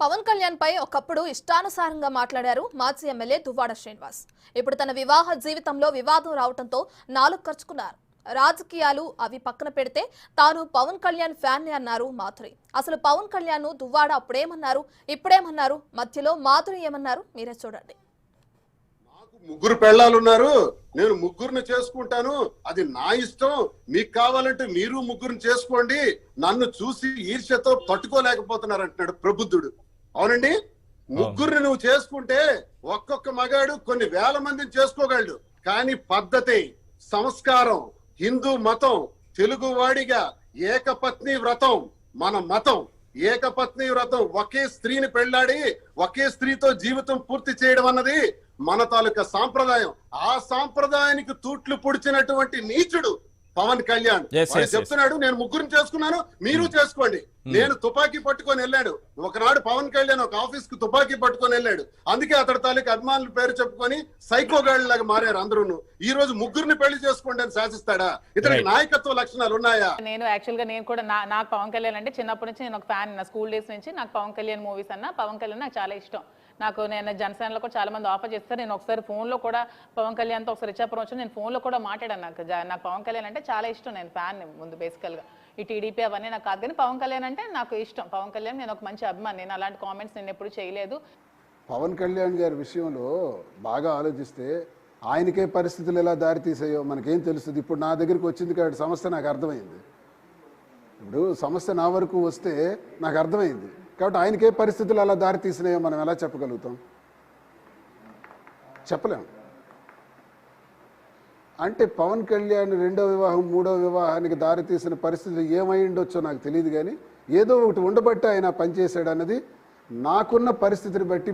పవన్ కళ్యాణ్ పై ఒకప్పుడు ఇష్టానుసారంగా మాట్లాడారు మాజీ ఎమ్మెల్యే దువ్వాడ శ్రీనివాస్. ఇప్పుడు తన వివాహ జీవితంలో వివాదం రావడంతో నాలుగు ఖర్చుకున్నారు. రాజకీయాలు అవి పక్కన పెడితే తాను పవన్ కళ్యాణ్ ఫ్యాన్ ని అన్నారు మాధురి. అసలు పవన్ కళ్యాణ్ దువ్వాడ అప్పుడేమన్నారు, ఇప్పుడేమన్నారు, మధ్యలో మాధురి ఏమన్నారు మీరే చూడండి. ముగ్గురు పెళ్ళాలున్నారు, నేను ముగ్గురిని చేసుకుంటాను, అది నా ఇష్టం, మీకు కావాలంటే మీరు ముగ్గురిని చేసుకోండి, నన్ను చూసి ఈర్ష్యతో తట్టుకోలేకపోతున్నారు అంటున్నాడు ప్రబుద్ధుడు. అవునండి, ముగ్గురిని నువ్వు చేసుకుంటే ఒక్కొక్క మగాడు కొన్ని వేల మందిని చేసుకోగలడు. కానీ పద్ధతి, సంస్కారం, హిందూ మతం, తెలుగు వాడిగా ఏకపత్ని వ్రతం మన మతం. ఏకపత్ని వ్రతం, ఒకే స్త్రీని పెళ్లాడి ఒకే స్త్రీతో జీవితం పూర్తి చేయడం అన్నది మన తాలూకా సాంప్రదాయం. ఆ సాంప్రదాయానికి తూట్లు పొడిచినటువంటి నీచుడు పవన్ కళ్యాణ్ చెప్తున్నాడు, నేను ముగ్గురిని చేసుకున్నాను, మీరు చేసుకోండి. నేను తుపాకీ పట్టుకొని వెళ్ళాడు ఒకనాడు పవన్ కళ్యాణ్, ఒక ఆఫీస్ కు తుపాకీ పట్టుకొని వెళ్ళాడు. అందుకే అతడి తాలూకా అభిమానుల పేరు చెప్పుకొని సైకోగాళ్ళలాగా మారారు అందరూ. ఈ రోజు ముగ్గురిని పెళ్లి చేసుకోండి అని శాసిస్తాడా? ఇతనికి నాయకత్వ లక్షణాలు ఉన్నాయా? నేను యాక్చువల్ గా నేను కూడా నాకు పవన్ కళ్యాణ్ అంటే చిన్నప్పటి నుంచి నేను ఒక ఫ్యాన్. నా స్కూల్ డేస్ నుంచి నాకు పవన్ కళ్యాణ్ మూవీస్ అన్న, పవన్ కళ్యాణ్ నాకు చాలా ఇష్టం. నేను జనసేనలో కూడా చాలా మంది ఆఫర్ చేస్తారు. నేను ఒకసారి ఫోన్ లో కూడా పవన్ కళ్యాణ్ తో ఒకసారి ఇచ్చాపురం వచ్చి నేను ఫోన్ లో కూడా మాట్లాడాను. నాకు పవన్ కళ్యాణ్ అంటే చాలా ఇష్టం. నేను ఫ్యాన్ ముందు బేసికల్ గా. ఈ టీడీపీ అవన్నీ నాకు కాదు, కానీ పవన్ కళ్యాణ్ అంటే నాకు ఇష్టం. పవన్ కళ్యాణ్ నేను ఒక మంచి అభిమాని. నేను అలాంటి కామెంట్స్ నేను ఎప్పుడు చేయలేదు. పవన్ కళ్యాణ్ గారి విషయంలో బాగా ఆలోచిస్తే ఆయనకే పరిస్థితులు ఎలా దారి తీసాయో మనకేం తెలుస్తుంది. ఇప్పుడు నా దగ్గరికి వచ్చింది కాబట్టి సమస్య నాకు అర్థమైంది. ఇప్పుడు సమస్య నా వరకు వస్తే నాకు అర్థమైంది కాబట్టి ఆయనకే పరిస్థితులు అలా దారి తీసినాయో మనం ఎలా చెప్పగలుగుతాం? చెప్పలేం. అంటే పవన్ కళ్యాణ్ రెండో వివాహం, మూడో వివాహానికి దారి తీసిన పరిస్థితులు ఏమై ఉండొచ్చో నాకు తెలియదు, కానీ ఏదో ఒకటి ఉండబట్టి ఆయన పనిచేశాడు అన్నది నాకున్న పరిస్థితిని బట్టి